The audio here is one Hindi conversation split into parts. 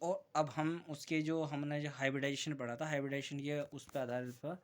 और अब हम उसके जो हमने जो हाइब्रिडाइजेशन पढ़ा था, हाइब्रिडाइजेशन के उस पर आधारित पर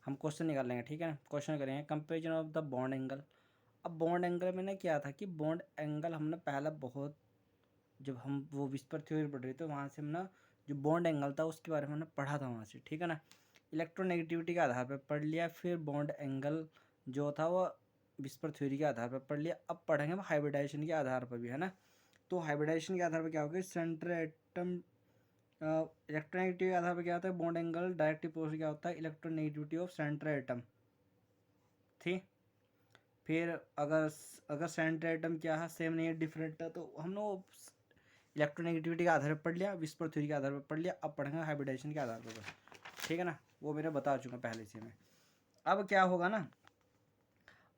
हम क्वेश्चन निकाल लेंगे, ठीक है ना। क्वेश्चन करेंगे comparison of the bond angle. अब बॉन्ड एंगल में ना क्या था कि बॉन्ड एंगल हमने पहला बहुत, जब हम वो विस्पर थ्योरी पढ़ रहे थे वहाँ से हम ना जो बॉन्ड एंगल था उसके बारे में हमने पढ़ा था वहाँ से, ठीक है ना। इलेक्ट्रोनेगेटिविटी के आधार पर पढ़ लिया, फिर बॉन्ड एंगल जो था वो विस्पर थ्योरी के आधार पर पढ़ लिया। अब पढ़ेंगे हम हाइब्रिडाइजेशन के आधार पर भी, है ना। तो हाइब्रिडाइजेशन के आधार पर क्या होगा, सेंटर एटम इलेक्ट्रोनेगेटिविटी के आधार पर क्या होता है, बॉन्ड एंगल डायरेक्ट अपोजिट क्या होता है, इलेक्ट्रोनेगेटिविटी ऑफ सेंटर एटम थी। फिर अगर अगर सेंटर एटम क्या है, सेम नहीं है, डिफरेंट है, तो हम लोग इलेक्ट्रोनेगेटिविटी के आधार पर पढ़ लिया, विस्पर थ्योरी के आधार पर पढ़ लिया। अब पढ़ेंगे हाइब्रिडाइजेशन के आधार पर, ठीक है ना। वो मैंने बता चुका पहले से मैं। अब क्या होगा ना,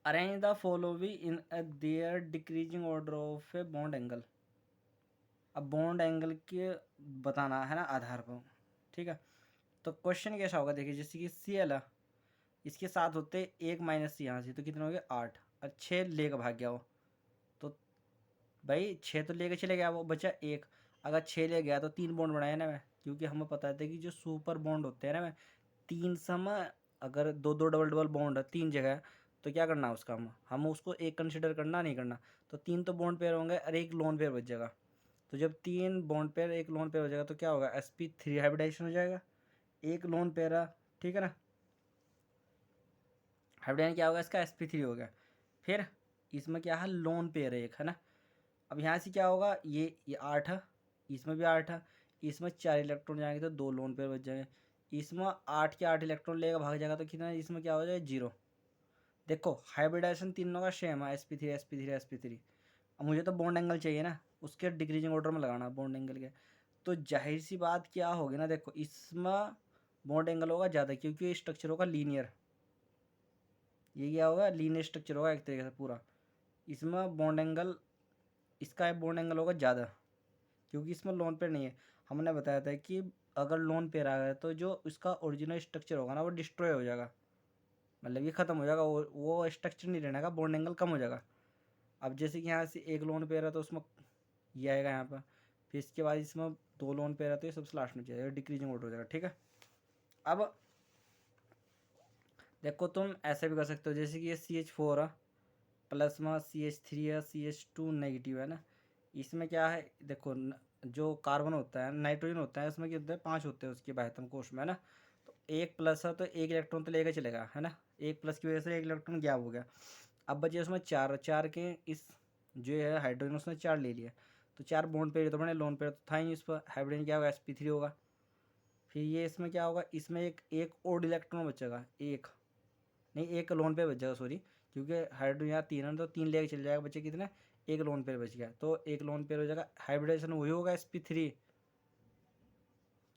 arrange the following in their decreasing order of a bond angle. अब बॉन्ड एंगल के बताना है ना आधार पर, ठीक है। तो क्वेश्चन कैसा होगा, देखिए जैसे कि सी एल है, इसके साथ होते एक माइनस यहाँ से, तो कितने हो गए 8, और 6 लेकर भाग गया वो, तो भाई 6 तो लेके चले गया, वो बचा एक। अगर 6 ले गया तो 3 बॉन्ड बनाए ना मैं, क्योंकि हमें पता था कि जो सुपर बॉन्ड होते हैं ना मैं, 3 समय, अगर दो दो डबल डबल बॉन्ड है 3 जगह, तो क्या करना है उसका, हम उसको एक कंसिडर करना नहीं करना। तो 3 तो बॉन्ड पेयर होंगे और एक लोन पेयर बच जाएगा। तो जब 3 बॉन्ड पेयर एक लोन पेयर हो जाएगा तो क्या होगा, sp3 हाइब्रिडाइजेशन हो जाएगा, एक लोन पेयर है, ठीक है ना। हाइब्रिडाइजेशन क्या होगा इसका, sp3 हो गया। फिर इसमें क्या है, लोन पेयर है एक, है ना। अब यहाँ से क्या होगा, ये 8 है, इसमें भी 8 है, इसमें 4 इलेक्ट्रॉन जाएंगे तो 2 लोन पेयर बच जाएंगे। इसमें 8 के 8 इलेक्ट्रॉन लेकर भाग जाएगा तो कितना, इसमें क्या हो जाएगा 0। देखो हाइब्रिडाइजेशन तीनों का सेम है, sp3 sp3 sp3। अब मुझे तो बॉन्ड एंगल चाहिए ना, उसके डिक्रीजिंग ऑर्डर में लगाना बॉन्ड एंगल के। तो जाहिर सी बात क्या होगी ना, देखो इसमें बॉन्ड एंगल होगा ज़्यादा, क्योंकि ये स्ट्रक्चर होगा लीनियर। ये क्या होगा, लीनियर स्ट्रक्चर होगा एक तरीके से पूरा। इसमें बॉन्ड एंगल, इसका बॉन्ड एंगल होगा ज़्यादा, क्योंकि इसमें लोन पेयर नहीं है। हमने बताया था कि अगर लोन पेयर आ गया तो जो उसका ओरिजिनल स्ट्रक्चर होगा ना वो डिस्ट्रॉय हो जाएगा, मतलब ये ख़त्म हो जाएगा, वो स्ट्रक्चर नहीं रहने का, बॉन्ड एंगल कम हो जाएगा। अब जैसे कि यहाँ से एक लोन पेयर है तो उसमें ये आएगा यहाँ पर, फिर इसके बाद इसमें 2 लोन पेयर है तो ये सबसे लास्ट में जाएगा, डिक्रीजिंग ऑर्डर हो जाएगा, ठीक है। अब देखो तुम ऐसे भी कर सकते हो, जैसे कि ये CH4 है, प्लस में CH3 है, CH2 नेगेटिव है ना। इसमें क्या है देखो, जो कार्बन होता है, नाइट्रोजन होता है, उसमें क्या होता है 5 होते हैं उसके बाह्यतम कोश में, है ना। तो एक प्लस है तो एक इलेक्ट्रॉन तो लेकर चलेगा, है ना। एक प्लस की वजह से एक इलेक्ट्रॉन गैप हो गया। अब बचे उसमें 4, 4 के इस जो है हाइड्रोजन उसने 4 ले लिया, तो 4 बॉन्ड पेयर तो बने, लोन पेयर तो था ही इस पर, हाइड्रोजन क्या होगा sp3 होगा। फिर ये इसमें क्या होगा, इसमें एक एक और इलेक्ट्रॉन बचेगा, एक नहीं, एक लोन पेयर बच जाएगा, सॉरी, क्योंकि हाइड्रोजन यहाँ 3 है तो 3 लेके चल जाएगा, बचे कितने, एक लोन पेयर बच गया, तो एक लोन पेयर हो जाएगा। हाइब्रिडाइजेशन वही होगा sp3,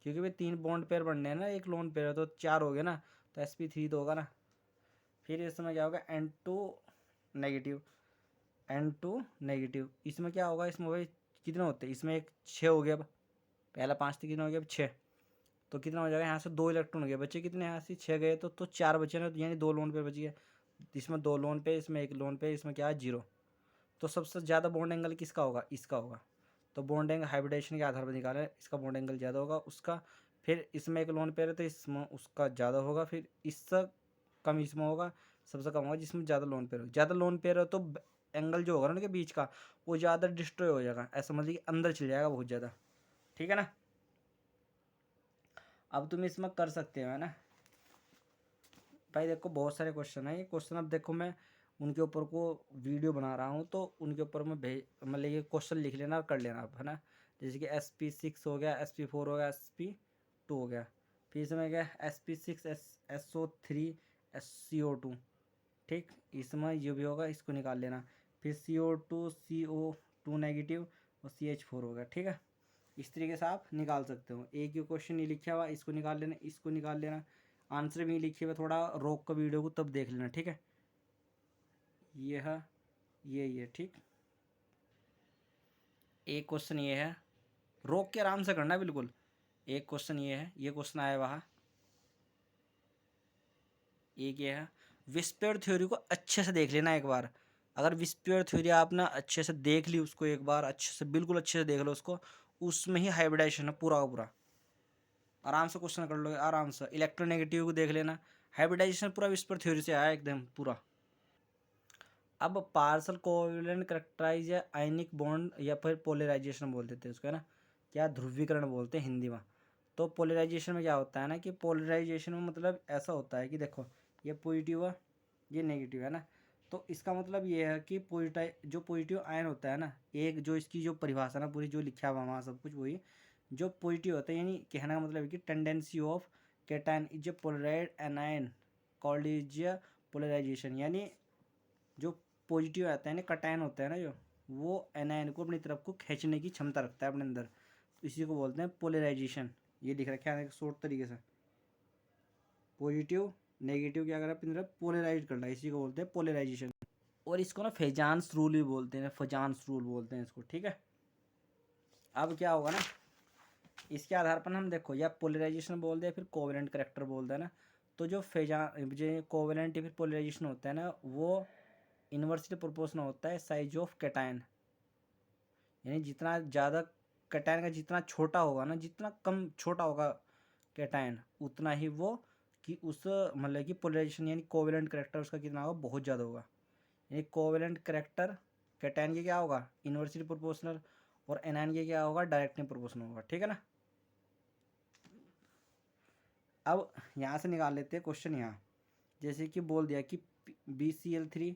क्योंकि भाई 3 बॉन्ड पेयर बनने हैं ना, एक लोन पेयर है तो 4 हो गए ना, तो sp3 तो होगा ना। फिर इसमें क्या होगा, नेगेटिव, नेगेटिव, इसमें क्या होगा, इसमें भाई कितने होते हैं, इसमें एक 6 हो गया, अब पहला 5 थे, कितने हो गया अब 6, तो कितना हो जाएगा, यहाँ से 2 इलेक्ट्रॉन हो गया, बच्चे कितने, यहाँ से 6 गए तो 4 बचे ना, तो यानी 2 लोन पेयर बच गया। इसमें 2 लोन पे, इसमें एक लोन पे, इसमें क्या है 0। तो सबसे ज़्यादा बॉन्ड एंगल किसका होगा, इसका होगा। तो बॉन्ड एंगल हाइब्रिडाइजेशन के आधार पर निकाला है, इसका बॉन्ड एंगल ज़्यादा होगा उसका। फिर इसमें एक लोन पेयर है तो इसमें उसका ज़्यादा होगा, फिर इससे कम इसमें होगा, सबसे कम होगा जिसमें ज़्यादा लोन पेयर हो। ज़्यादा लोन पेयर हो तो एंगल जो होगा ना उनके बीच का, वो ज़्यादा डिस्ट्रॉय हो जाएगा, ऐसा मतलब कि अंदर चल जाएगा बहुत ज़्यादा, ठीक है ना। अब तुम इसमें कर सकते हो, है ना भाई। देखो बहुत सारे क्वेश्चन है, ये क्वेश्चन अब देखो मैं उनके ऊपर को वीडियो बना रहा हूँ, तो उनके ऊपर मैं भेज, मतलब ये क्वेश्चन लिख लेना और कर लेना आप, है ना। जैसे कि sp6 हो गया, sp4 हो गया, sp2 हो गया, फिर इसमें क्या sp6 SO3 SCO2, ठीक, इसमें ये भी होगा, इसको निकाल लेना। फिर CO2 नेगेटिव और CH4 हो गया, ठीक है। इस तरीके से आप निकाल सकते हो, एक ही क्वेश्चन ये लिखा हुआ, इसको निकाल लेना, इसको निकाल लेना, आंसर भी लिखे हुए, थोड़ा रोक कर वीडियो को तब देख लेना, ठीक है। ये है, ये ठीक, एक क्वेश्चन ये है, रोक के आराम से करना बिल्कुल। एक क्वेश्चन ये है, ये क्वेश्चन आया वहाँ, एक ये है। विस्पेयर थ्योरी को अच्छे से देख लेना एक बार। अगर विस्पेयर थ्योरी आपने अच्छे से देख ली उसको एक बार, अच्छे से बिल्कुल अच्छे से देख लो उसको, उसमें ही हाइब्रिडाइजेशन है पूरा का पूरा। आराम से क्वेश्चन कर लोगे आराम से। इलेक्ट्रोनेगेटिव को देख लेना, हाइब्रिडाइजेशन पूरा विस्पर थ्योरी से आया एकदम पूरा। अब पार्सल कोवेलेंट करेक्टराइज या आयनिक बॉन्ड या फिर पोलराइजेशन बोल देते हैं उसको, है ना, क्या ध्रुवीकरण बोलते हैं हिंदी में। तो पोलराइजेशन में क्या होता है ना कि पोलराइजेशन में मतलब ऐसा होता है कि देखो ये पॉजिटिव है ये नेगेटिव है ना, तो इसका मतलब ये है कि पॉजिटिव जो पॉजिटिव आयन होता है ना, एक जो इसकी जो परिभाषा ना पूरी जो लिखा हुआ वहाँ सब कुछ वही जो पॉजिटिव होता है, यानी कहने का मतलब है कि tendency of cation is a polarised anion called is polarisation, यानी जो पॉजिटिव आता है ना कटायन होता है ना जो, वो एनायन को अपनी तरफ को खींचने की क्षमता रखता है अपने अंदर, तो इसी को बोलते हैं पोलराइजेशन। ये लिख रखा है शॉर्ट तरीके से, पॉजिटिव नेगेटिव क्या कर अपनी तरफ पोलराइज करना, इसी को बोलते हैं पोलराइजेशन। और इसको ना फेजान्स रूल भी बोलते हैं, फेजान्स रूल बोलते हैं इसको, ठीक है। अब क्या होगा ना, इसके आधार पर हम देखो या पोलराइजेशन बोल दे फिर कोवेलेंट करेक्टर बोल दे ना, तो जो जो कोवेलेंट या फिर पोलराइजेशन होता है ना वो इन्वर्सली प्रोपोर्शनल होता है साइज ऑफ कैटायन, यानी जितना ज़्यादा कैटायन का जितना छोटा होगा ना, जितना कम छोटा होगा कैटायन उतना ही वो कि उस मतलब कि पोलराइजेशन यानी कोवेलेंट करेक्टर उसका कितना होगा, बहुत ज़्यादा होगा। यानी कोवेलेंट करेक्टर कैटायन के क्या होगा इन्वर्सली प्रोपोर्शनल, और एनायन के क्या होगा डायरेक्टली प्रोपोर्शनल होगा, ठीक है ना। अब यहाँ से निकाल लेते हैं क्वेश्चन। यहाँ जैसे कि बोल दिया कि BCl3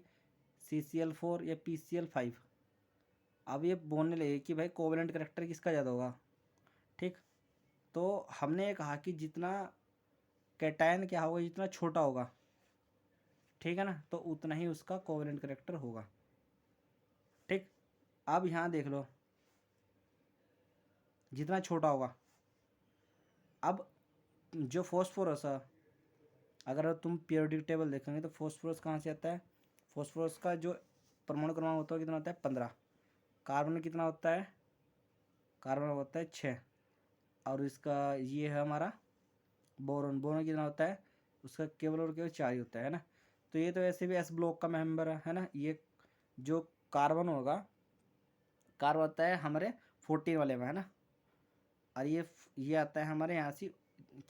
CCl4 या PCl5, अब ये बोलने लगे कि भाई कोवेलेंट करेक्टर किसका ज़्यादा होगा, ठीक। तो हमने ये कहा कि जितना कैटायन क्या होगा जितना छोटा होगा, ठीक है ना, तो उतना ही उसका कोवेलेंट करेक्टर होगा, ठीक। अब यहाँ देख लो जितना छोटा होगा, अब जो फॉस्फोरस है, अगर तुम पीरियोडिक टेबल देखेंगे तो फॉस्फोरस कहाँ से आता है, फॉस्फोरस का जो परमाणु क्रमांक होता है कितना होता है 15, कार्बन में कितना होता है, कार्बन होता है 6, और इसका ये है हमारा बोरॉन, बोरॉन कितना होता है उसका केवल और केवल 4 ही होता है ना। तो ये तो ऐसे भी एस ब्लॉक का मेंबर है ना। ये जो कार्बन होगा, कार्बन होता है हमारे 14 वाले में, है ना, और ये आता है हमारे यहाँ से।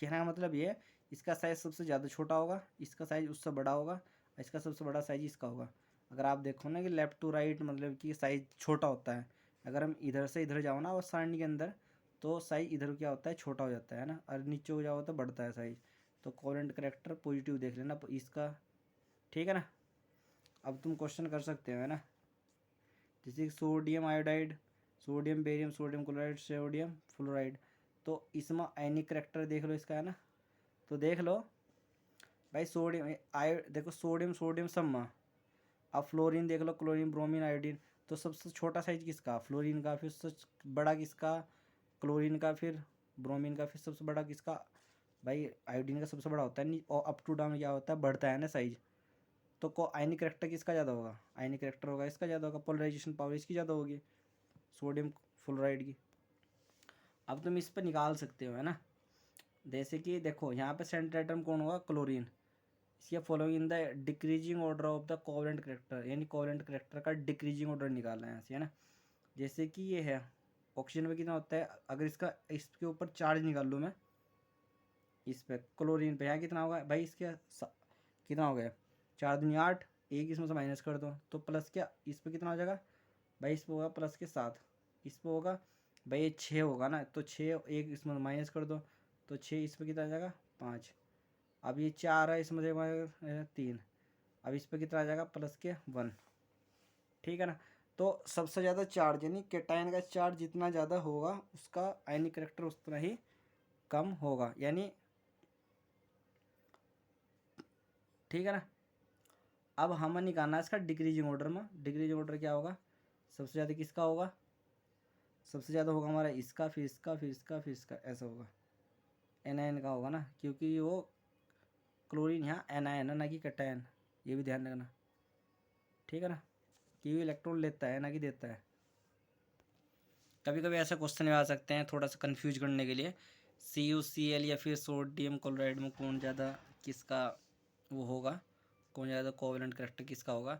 कहने का मतलब ये इसका साइज़ सबसे ज़्यादा छोटा होगा, इसका साइज़ उससे बड़ा होगा, इसका सबसे बड़ा साइज़ इसका होगा। अगर आप देखो ना कि लेफ़्ट टू राइट मतलब कि साइज़ छोटा होता है, अगर हम इधर से इधर जाओ ना और सारणी के अंदर, तो साइज़ इधर क्या होता है छोटा हो जाता है ना, और नीचे को जाओ तो बढ़ता है साइज़। तो कोवेलेंट करेक्टर पॉजिटिव देख लेना इसका, ठीक है ना। अब तुम क्वेश्चन कर सकते हो, है ना, जैसे sodium iodide, sodium barium, sodium chloride, sodium fluoride, तो इसमें आयनिक करेक्टर देख लो इसका, है ना। तो देख लो भाई सोडियम आयो देखो सोडियम सोडियम सब में, अब फ्लोरीन देख लो, क्लोरीन ब्रोमीन आयोडीन, तो सबसे छोटा साइज किसका फ्लोरीन का, फिर सबसे बड़ा किसका क्लोरीन का, फिर ब्रोमीन का, फिर सबसे बड़ा किसका भाई आयोडीन का सबसे बड़ा होता है। नहीं, और अप टू डाउन क्या होता है बढ़ता है ना साइज। तो को आयनिक करेक्टर किसका ज़्यादा होगा, आयनिक करेक्टर होगा इसका ज़्यादा होगा, पोलराइजेशन पावर इसकी ज़्यादा होगी सोडियम फ्लोराइड की। अब तुम इस पर निकाल सकते हो, है ना, जैसे कि देखो यहाँ पे सेंटर एटम कौन होगा क्लोरीन, इसके following in the decreasing order of the covalent character, यानी कोवेलेंट करेक्टर का डिक्रीजिंग ऑर्डर निकालना है ऐसे, है ना। जैसे कि ये है ऑक्सीजन में कितना होता है, अगर इसका इसके ऊपर चार्ज निकाल लूँ मैं, इस पे क्लोरीन पे यहाँ कितना होगा भाई इसके कितना हो गया 4 दूनी 8, एक इसमें से माइनस कर दो तो प्लस क्या इस पर कितना हो जाएगा भाई, इस पर होगा प्लस के 7, इस पर होगा भाई ये 6 होगा ना, तो 6 एक इसमें माइनस कर दो तो 6 इस पर कितना आ जाएगा 5। अब ये 4 है इसमें से 3, अब इस पर कितना आ जाएगा प्लस के 1, ठीक है ना। तो सबसे ज़्यादा चार्ज यानी कैटायन का चार्ज जितना ज़्यादा होगा उसका आयनिक करेक्टर उतना ही कम होगा, यानी ठीक है ना। अब हमें निकालना है इसका डिक्रीजिंग ऑर्डर में, डिक्रीजिंग ऑर्डर क्या होगा, सबसे ज़्यादा किसका होगा, सबसे ज़्यादा होगा हमारा इसका, फिर इसका, फिर इसका, फिर इसका, ऐसा होगा एनायन का होगा ना, क्योंकि वो क्लोरीन यहाँ एनायन है ना कि कैटायन, ये भी ध्यान रखना, ठीक है ना, कि वो इलेक्ट्रॉन लेता है ना कि देता है। कभी कभी ऐसे क्वेश्चन आ सकते हैं थोड़ा सा कंफ्यूज करने के लिए, CuCl या फिर सोडियम क्लोराइड में कौन ज़्यादा किसका वो होगा, कौन ज़्यादा कोवेलेंट करेक्टर किसका होगा,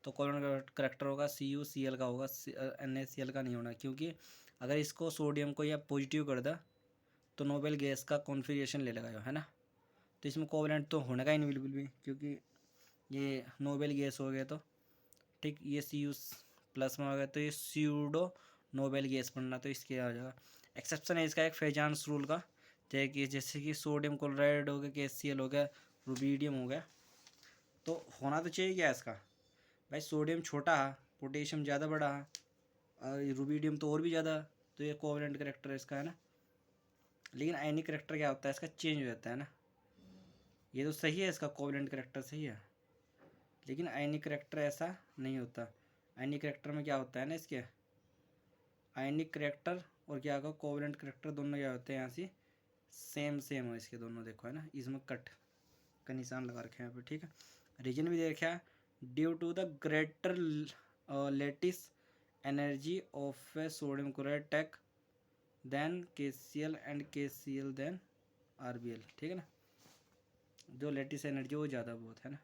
तो कोवेलेंट करेक्टर होगा CuCl का होगा, NaCl का नहीं होना, क्योंकि अगर इसको सोडियम को या पॉजिटिव कर दे तो नोबेल गैस का कॉन्फ़िगरेशन ले लेगा, है ना। तो इसमें कोवलेंट तो होने का ही नहीं बिल्कुल भी, क्योंकि ये नोबेल गैस हो गया तो ठीक, ये Cu प्लस में हो गया तो ये स्यूडो नोबेल गैस बनना, तो इसके आ जाएगा। एक्सेप्शन है इसका एक फेजांस रूल का, जैसे कि सोडियम क्लोराइड हो गया, KCl हो गया, रुबीडियम हो गया, तो होना तो चाहिए क्या इसका भाई, सोडियम छोटा है, पोटेशियम ज़्यादा बड़ा है, और रुबीडियम तो और भी ज़्यादा, तो ये कोवलेंट करेक्टर है इसका, है ना। लेकिन आयनिक करेक्टर क्या होता है इसका, चेंज हो जाता है ना। ये तो सही है, इसका कोवलेंट करेक्टर सही है, लेकिन आयनिक करेक्टर ऐसा नहीं होता। आयनिक करेक्टर में क्या होता है ना, इसके आयनिक करेक्टर और क्या होगा कोवलेंट करेक्टर दोनों क्या होते हैं यहाँ से सेम हो इसके दोनों, देखो है ना, इसमें कट का निशान लगा रखे हैं यहाँ पे, ठीक है। रीजन भी दे रखा है, due to the greater lattice energy of a sodium chloride take then KCl and KCl then RBl, ठीक है ना। जो लेटिस एनर्जी वो ज़्यादा बहुत है ना।